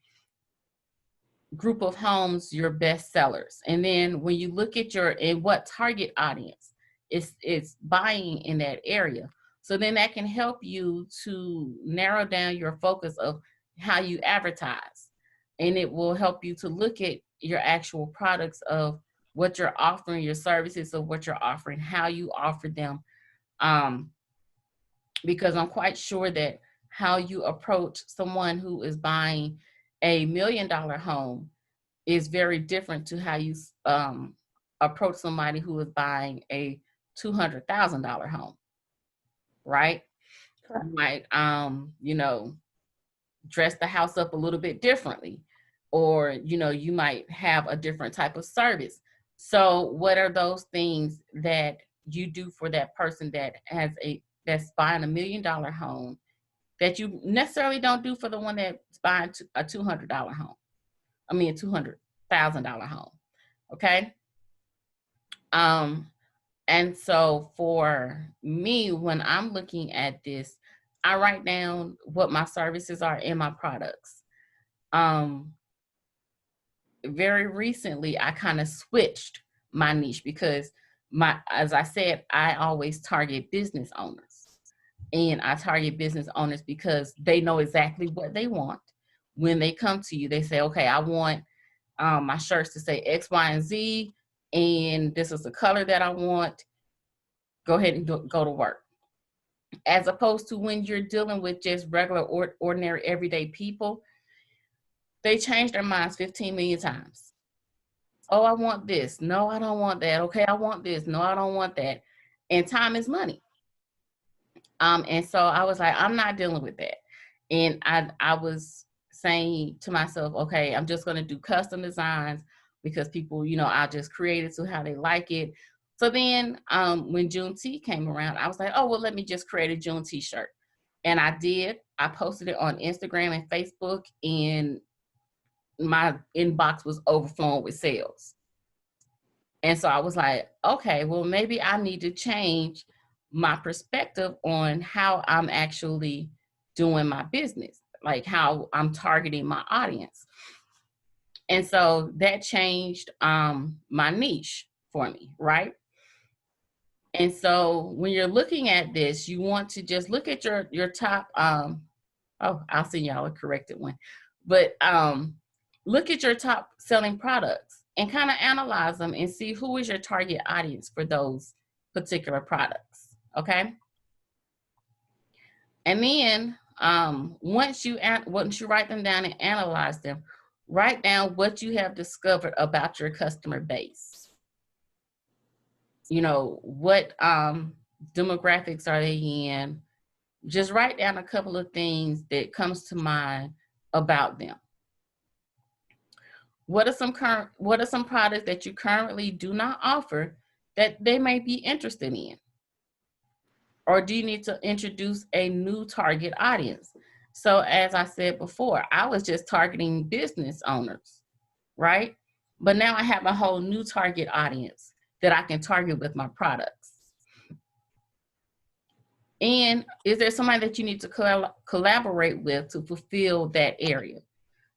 group of homes your best sellers? And then when you look at what target audience is buying in that area, so then that can help you to narrow down your focus of how you advertise. And it will help you to look at your actual products of what you're offering, your services of what you're offering, how you offer them. Because I'm quite sure that how you approach someone who is buying a $1 million home is very different to how you approach somebody who is buying a $200,000 home, right? Correct. You might, you know, dress the house up a little bit differently, or, you know, you might have a different type of service. So what are those things that you do for that person that's buying a $1 million home that you necessarily don't do for the one that's buying a $200 home? I mean, a $200,000 home. Okay. And so for me, when I'm looking at this, I write down what my services are and my products. Very recently, I kind of switched my niche because as I said, I always target business owners. And I target business owners because they know exactly what they want. When they come to you, they say, okay, I want my shirts to say X, Y, and Z, and this is the color that I want. Go ahead and go to work. As opposed to when you're dealing with just regular, ordinary, everyday people, they change their minds 15 million times. Oh, I want this. No, I don't want that. Okay, I want this. No, I don't want that. And time is money. And so I was like, I'm not dealing with that. And I was saying to myself, okay, I'm just going to do custom designs because people, I'll just create it to how they like it. So then when Juneteenth came around, I was like, oh, well, let me just create a Juneteenth shirt. And I did. I posted it on Instagram and Facebook, and my inbox was overflowing with sales. And so I was like, okay, well, maybe I need to change my perspective on how I'm actually doing my business, like how I'm targeting my audience. And so that changed my niche for me, right? And so when you're looking at this, you want to just look at your top, oh, I'll send y'all a corrected one, but look at your top selling products and kind of analyze them and see who is your target audience for those particular products, okay? And then once you write them down and analyze them, write down what you have discovered about your customer base. What demographics are they in? Just write down a couple of things that comes to mind about them. What are some products that you currently do not offer that they may be interested in? Or do you need to introduce a new target audience? So as I said before, I was just targeting business owners, right? But now I have a whole new target audience that I can target with my products. And is there somebody that you need to collaborate with to fulfill that area?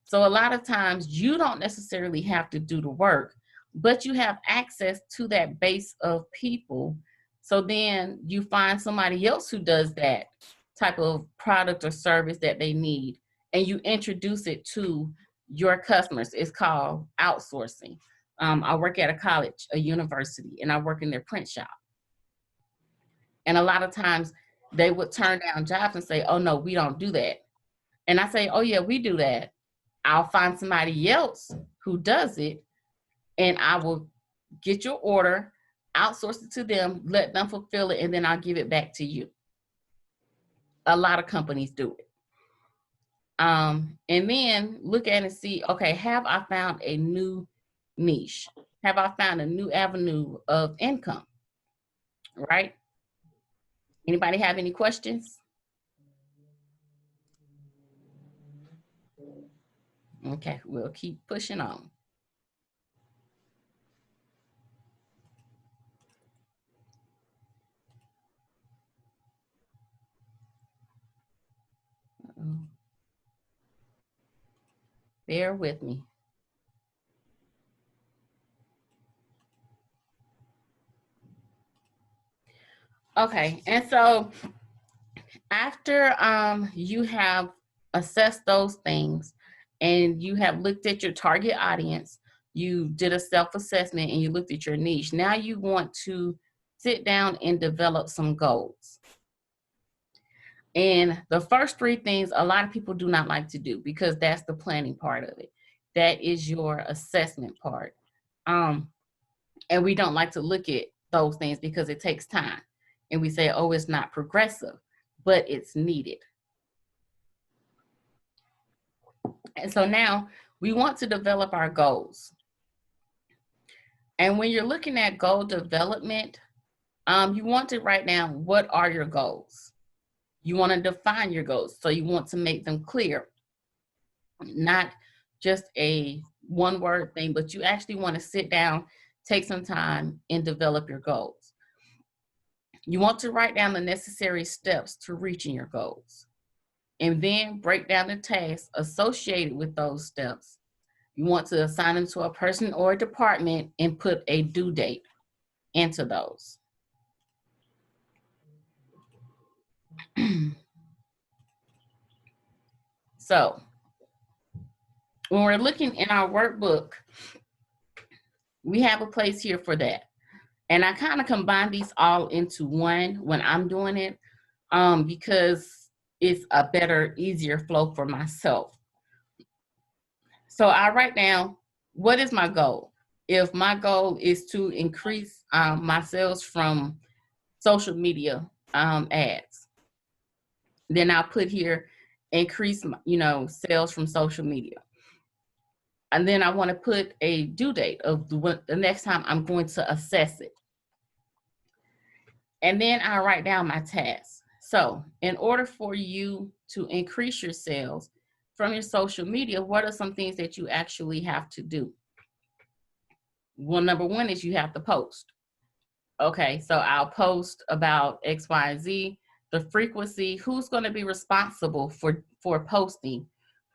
So a lot of times you don't necessarily have to do the work, but you have access to that base of people. So then you find somebody else who does that type of product or service that they need, and you introduce it to your customers. It's called outsourcing. I work at a college, a university, and I work in their print shop. And a lot of times they would turn down jobs and say, oh, no, we don't do that. And I say, oh, yeah, we do that. I'll find somebody else who does it, and I will get your order, outsource it to them, let them fulfill it, and then I'll give it back to you. A lot of companies do it. And then look at it and see, okay, have I found a new niche? Have I found a new avenue of income? Right? Anybody have any questions? Okay, we'll keep pushing on. Bear with me. Okay, and so after you have assessed those things and you have looked at your target audience, you did a self-assessment and you looked at your niche, now you want to sit down and develop some goals. And the first three things a lot of people do not like to do because that's the planning part of it. That is your assessment part. And we don't like to look at those things because it takes time. And we say, oh, it's not progressive, but it's needed. And so now we want to develop our goals. And when you're looking at goal development, you want to write down what are your goals. You want to define your goals. So you want to make them clear, not just a one-word thing, but you actually want to sit down, take some time, and develop your goals. You want to write down the necessary steps to reaching your goals, and then break down the tasks associated with those steps. You want to assign them to a person or a department and put a due date into those. So when we're looking in our workbook, we have a place here for that. And I kind of combine these all into one when I'm doing it because it's a better, easier flow for myself. So I write down, what is my goal? if my goal is to increase my sales from social media ads, then I'll put here increase, sales from social media. And then I want to put a due date of the next time I'm going to assess it. And then I write down my tasks. So in order for you to increase your sales from your social media, what are some things that you actually have to do? Well, number one is you have to post. Okay, so I'll post about X, Y, and Z. The frequency, who's going to be responsible for posting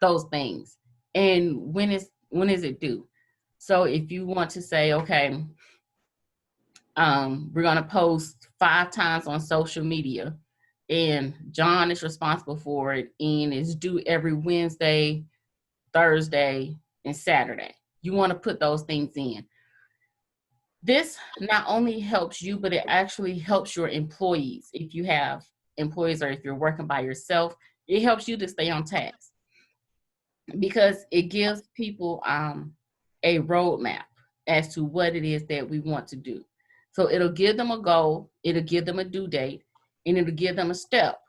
those things, and when is it due? So if you want to say, okay, we're going to post 5 times on social media, and John is responsible for it, and it's due every Wednesday, Thursday, and Saturday. You want to put those things in. This not only helps you, but it actually helps your employees. If you have employees or if you're working by yourself, it helps you to stay on task because it gives people a roadmap as to what it is that we want to do. So it'll give them a goal, it'll give them a due date, and it'll give them a step,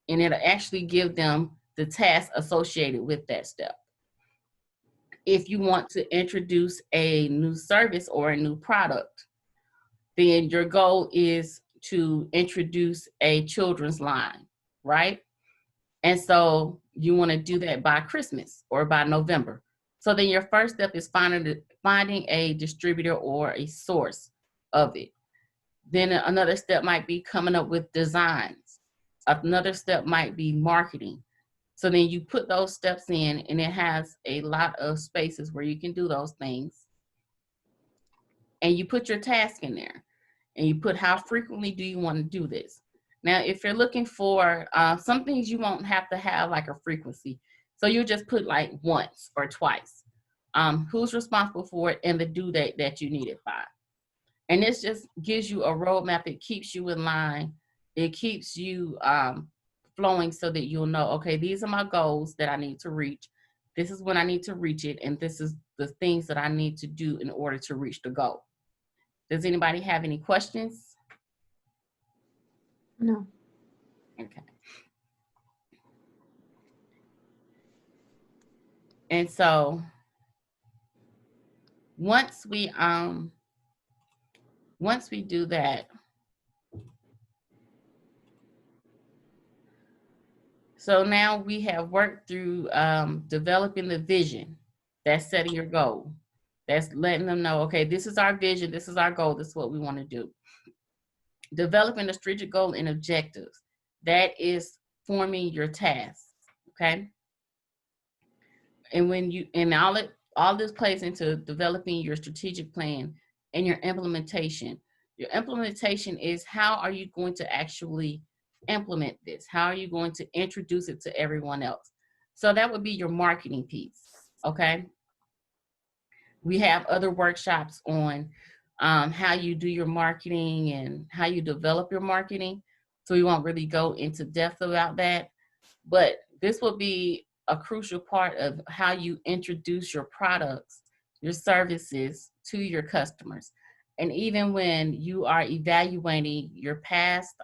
and it'll actually give them the task associated with that step. If you want to introduce a new service or a new product, then your goal is to introduce a children's line, right? And so you want to do that by Christmas or by November. So then your first step is finding a distributor or a source of it. Then another step might be coming up with designs. Another step might be marketing. So then you put those steps in, and it has a lot of spaces where you can do those things. And you put your task in there, and you put how frequently do you want to do this. Now, if you're looking for some things, you won't have to have like a frequency. So you just put like once or twice. Who's responsible for it and the due date that you need it by. And this just gives you a roadmap. It keeps you in line. It keeps you flowing so that you'll know, okay, these are my goals that I need to reach. This is when I need to reach it. And this is the things that I need to do in order to reach the goal. Does anybody have any questions? No. Okay. And so once we do that, so now we have worked through developing the vision. That's setting your goal. That's letting them know, okay, this is our vision, this is our goal, this is what we want to do. Developing a strategic goal and objectives. That is forming your tasks, okay? And when you, and all this plays into developing your strategic plan and your implementation. Your implementation is how are you going to actually implement this? How are you going to introduce it to everyone else? So that would be your marketing piece, okay? We have other workshops on how you do your marketing and how you develop your marketing. So we won't really go into depth about that, but this will be a crucial part of how you introduce your products, your services to your customers. And even when you are evaluating your past,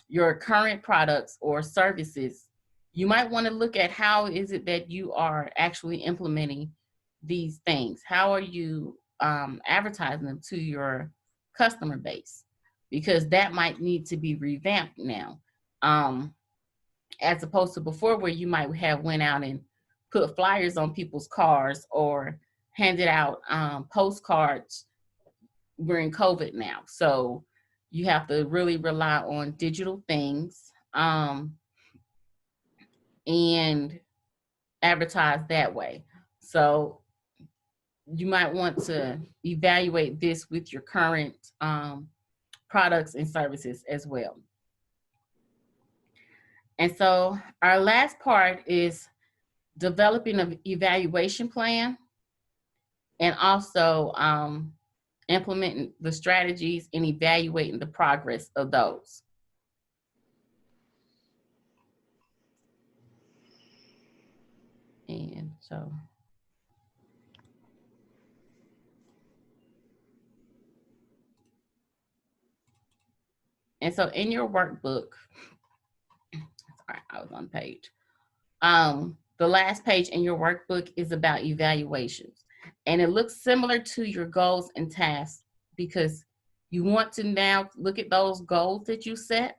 your current products or services, you might want to look at how is it that you are actually implementing these things? How are you advertising them to your customer base? Because that might need to be revamped now. As opposed to before where you might have went out and put flyers on people's cars or handed out postcards. We're in COVID now. So you have to really rely on digital things and advertise that way. So you might want to evaluate this with your current products and services as well. And so our last part is developing an evaluation plan and also implementing the strategies and evaluating the progress of those. And so And so in your workbook, sorry, I was on page. The last page in your workbook is about evaluations. And it looks similar to your goals and tasks because you want to now look at those goals that you set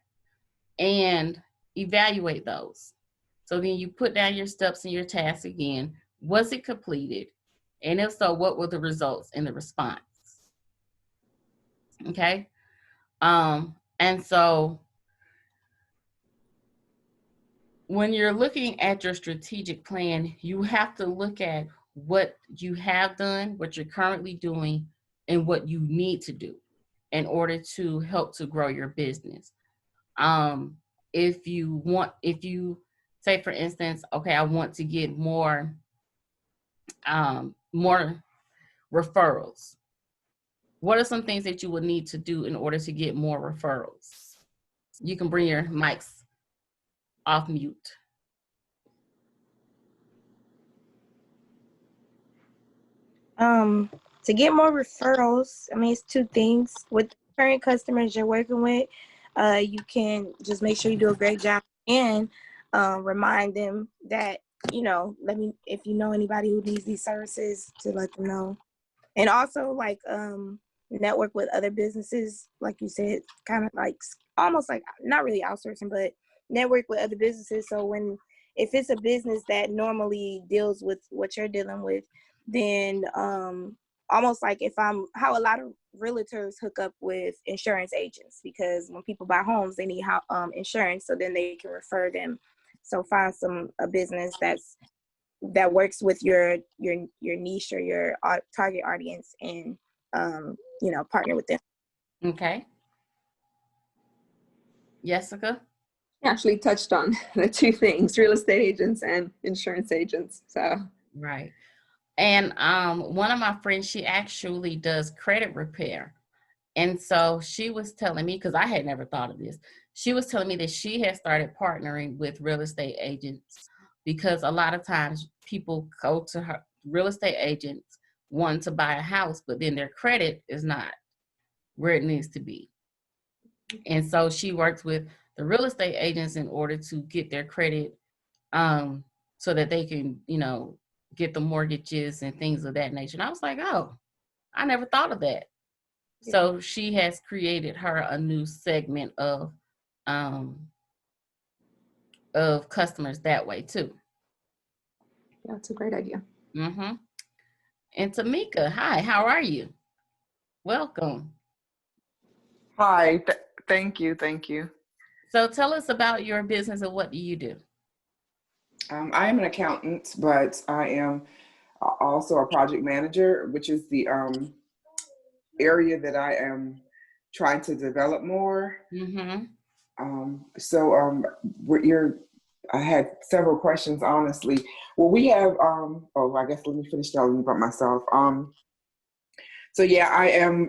and evaluate those. So then you put down your steps and your tasks again. Was it completed? And if so, what were the results and the response? Okay. And so when you're looking at your strategic plan, you have to look at what you have done, what you're currently doing, and what you need to do in order to help to grow your business. If you say, for instance, okay, I want to get more referrals. What are some things that you would need to do in order to get more referrals? You can bring your mics off mute. To get more referrals, I mean, it's two things. With current customers you're working with, you can just make sure you do a great job and remind them that, if you know anybody who needs these services, to let them know. And also, like, network with other businesses, like you said, kind of like almost like not really outsourcing, but network with other businesses. So if it's a business that normally deals with what you're dealing with, then almost like how a lot of realtors hook up with insurance agents, because when people buy homes, they need insurance, so then they can refer them. So find a business that works with your niche or your target audience, and partner with them. Okay. Jessica? Actually touched on the two things, real estate agents and insurance agents. So Right. And one of my friends, she actually does credit repair. And so she was telling me, because I had never thought of this, she was telling me that she has started partnering with real estate agents because a lot of times people go to her real estate agents wanting to buy a house, but then their credit is not where it needs to be. And so she works with the real estate agents in order to get their credit so that they can, get the mortgages and things of that nature. And I was like, oh, I never thought of that. Yeah. So she has created her a new segment of customers that way too. yeah, it's a great idea. Mm-hmm. And Tamika, hi, how are you? Welcome. Hi, thank you. So tell us about your business and what do you do? I am an accountant, but I am also a project manager, which is the area that I am trying to develop more. Mm-hmm. I had several questions, honestly. Well, we have, I guess let me finish telling you about myself. So yeah,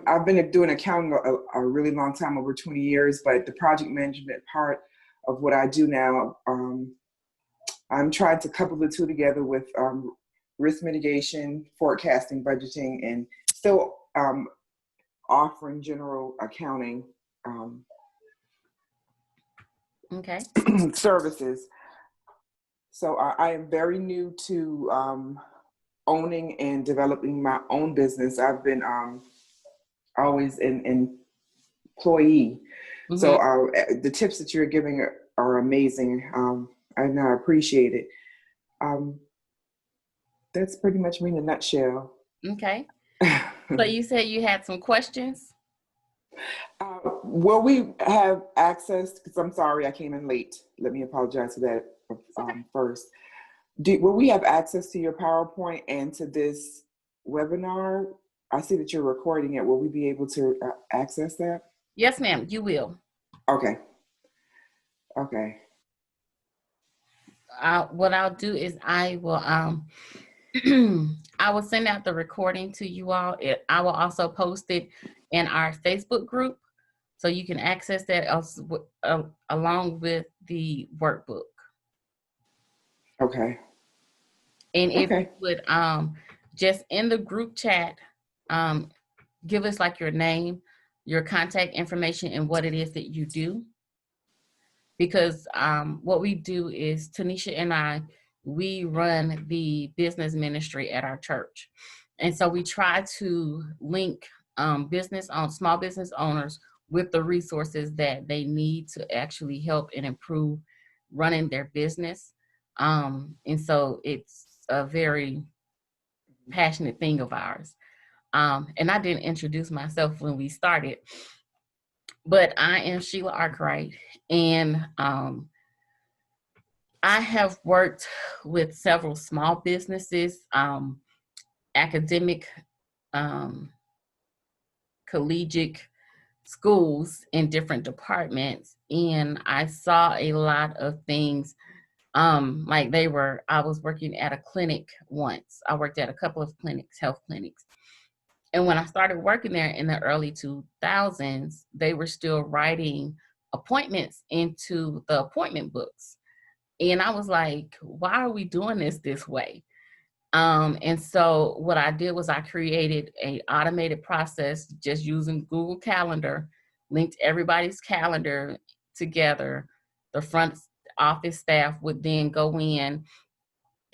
I've been doing accounting a really long time, over 20 years, but the project management part of what I do now, I'm trying to couple the two together with risk mitigation, forecasting, budgeting, and still offering general accounting Okay. services. So I am very new to owning and developing my own business. I've been always an employee. Mm-hmm. So the tips that you're giving are amazing, and I appreciate it. That's pretty much me in a nutshell. Okay. So you said you had some questions? Will we have access, because I'm sorry I came in late. Let me apologize for that first. Will we have access to your PowerPoint and to this webinar? I see that you're recording it. Will we be able to access that? Yes, ma'am, you will. Okay. What I'll do is I will I will send out the recording to you all. I will also post it in our Facebook group, so you can access that also, along with the workbook. Okay. And if you would just in the group chat, give us like your name, your contact information and what it is that you do. Because what we do is Tanisha and I, we run the business ministry at our church. And so we try to link small business owners with the resources that they need to actually help and improve running their business. And so it's a very passionate thing of ours. And I didn't introduce myself when we started, but I am Sheila Arkwright, and I have worked with several small businesses, academic, collegiate schools in different departments, and I saw a lot of things. I was working at a clinic once. I worked at a couple of clinics, health clinics. And when I started working there in the early 2000s, they were still writing appointments into the appointment books. And I was like, why are we doing this way? And so what I did was I created an automated process just using Google Calendar, linked everybody's calendar together. The front office staff would then go in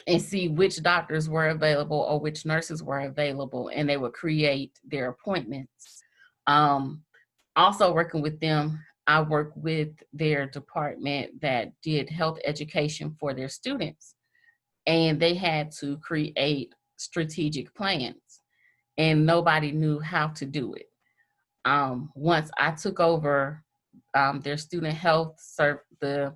and see which doctors were available or which nurses were available, and they would create their appointments. Also working with them, I worked with their department that did health education for their students, and they had to create strategic plans, and nobody knew how to do it. Once I took over their student health, the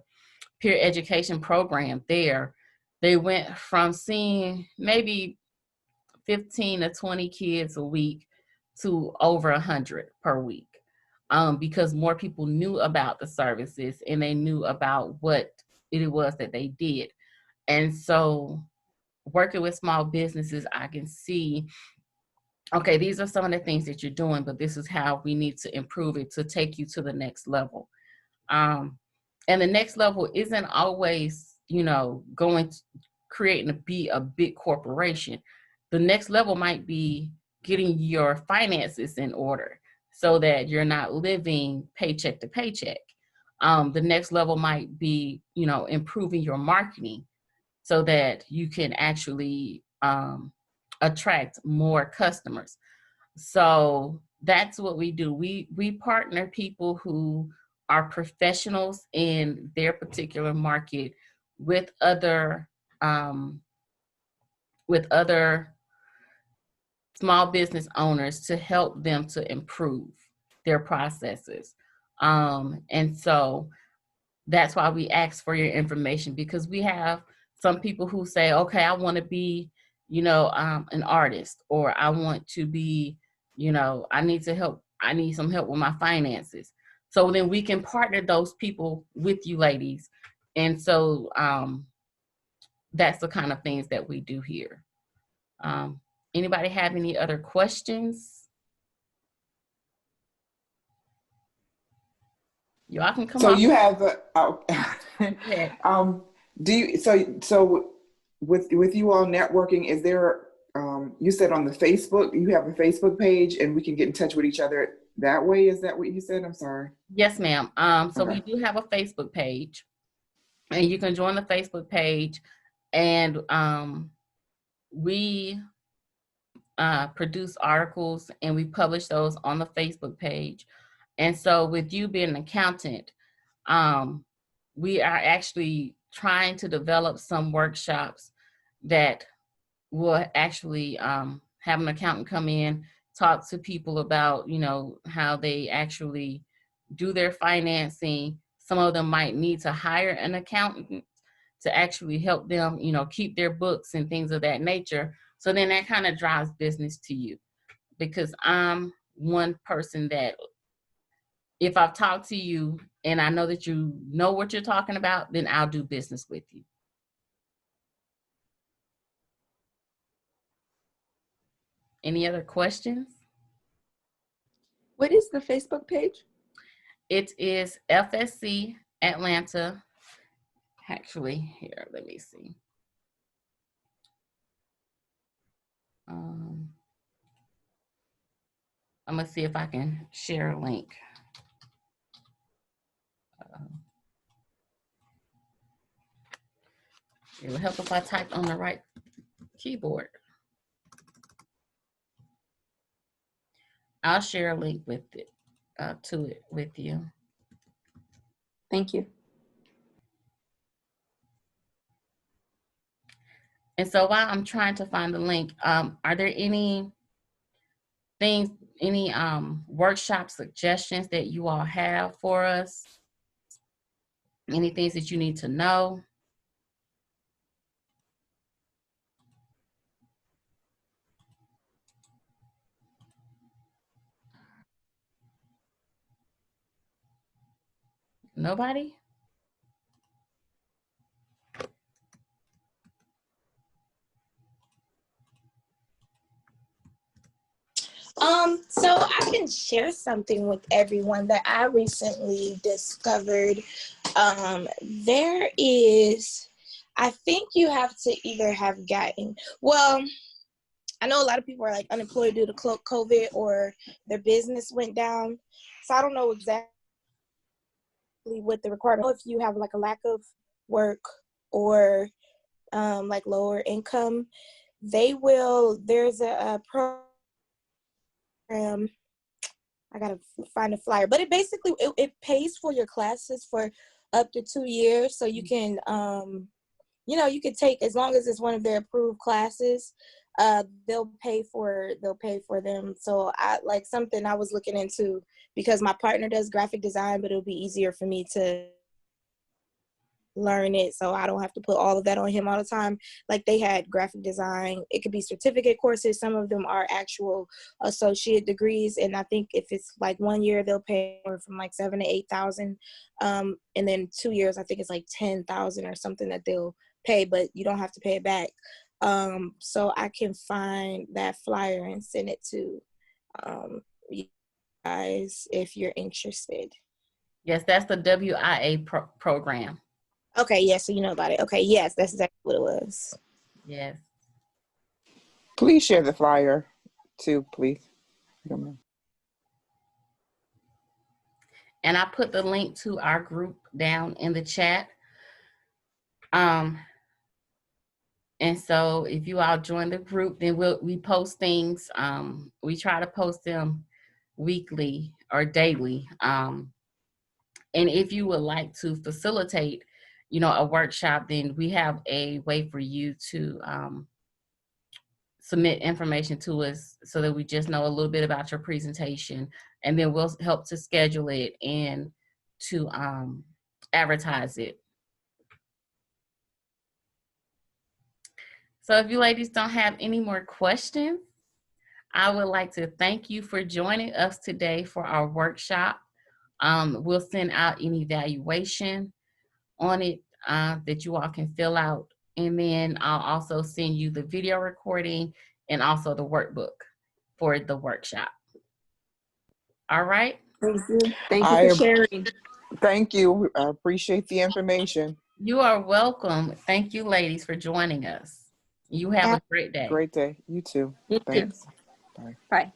peer education program there, they went from seeing maybe 15 to 20 kids a week to over 100 per week, because more people knew about the services and they knew about what it was that they did. And so working with small businesses, I can see, okay, these are some of the things that you're doing, but this is how we need to improve it to take you to the next level. And the next level isn't always, going to creating to be a big corporation. The next level might be getting your finances in order so that you're not living paycheck to paycheck. The next level might be, improving your marketing so that you can actually attract more customers. So that's what we do. We partner people who are professionals in their particular market with other small business owners to help them to improve their processes. And so that's why we ask for your information, because we have some people who say, okay, I want to be, an artist, or I want to be, I need some help with my finances. So then we can partner those people with you ladies. And so that's the kind of things that we do here. Anybody have any other questions? Y'all can come So up. you have, Yeah. do you, so with you all networking, is there, you said on the Facebook, you have a Facebook page and we can get in touch with each other that way? Is that what you said? I'm sorry. Yes, ma'am. So Okay. we do have a Facebook page, and you can join the Facebook page, and we produce articles and we publish those on the Facebook page. And so with you being an accountant, we are actually trying to develop some workshops that will actually have an accountant come in, talk to people about, how they actually do their financing. Some of them might need to hire an accountant to actually help them, keep their books and things of that nature. So then that kind of drives business to you, because I'm one person that if I've talked to you and I know that you know what you're talking about, then I'll do business with you. Any other questions? What is the Facebook page? It is FSC Atlanta. Actually, here, let me see. I'm gonna see if I can share a link. It will help if I type on the right keyboard. I'll share a link with it, to it with you. Thank you. And so while I'm trying to find the link, are there any things, any workshop suggestions that you all have for us? Any things that you need to know? Nobody? So I can share something with everyone that I recently discovered. There is, I think you have to either have gotten, well, I know a lot of people are like unemployed due to COVID or their business went down. So I don't know exactly what the requirement, if you have like a lack of work or like lower income, there's a program, I gotta find a flyer, but it basically, it pays for your classes for up to 2 years. So you can, you could take, as long as it's one of their approved classes, they'll pay for them. So I like something I was looking into because my partner does graphic design, but it'll be easier for me to learn it so I don't have to put all of that on him all the time. Like they had graphic design, it could be certificate courses, some of them are actual associate degrees, and I think if it's like 1 year they'll pay from like 7,000 to 8,000, and then 2 years I think it's like 10,000 or something that they'll pay, but you don't have to pay it back. So I can find that flyer and send it to you guys if you're interested. Yes, that's the WIA program. Okay, yes, so you know about it. Okay, yes, that's exactly what it was. Yes. Please share the flyer too, please. And I put the link to our group down in the chat. And so if you all join the group, then we post things. We try to post them weekly or daily. And if you would like to facilitate, a workshop, then we have a way for you to submit information to us so that we just know a little bit about your presentation, and then we'll help to schedule it and to advertise it. So if you ladies don't have any more questions, I would like to thank you for joining us today for our workshop. We'll send out an evaluation on it that you all can fill out. And then I'll also send you the video recording and also the workbook for the workshop. All right? Thank you. Thank you for sharing. Thank you. I appreciate the information. You are welcome. Thank you, ladies, for joining us. You have a great day. Great day. You too. You too. Thanks. Bye. Bye.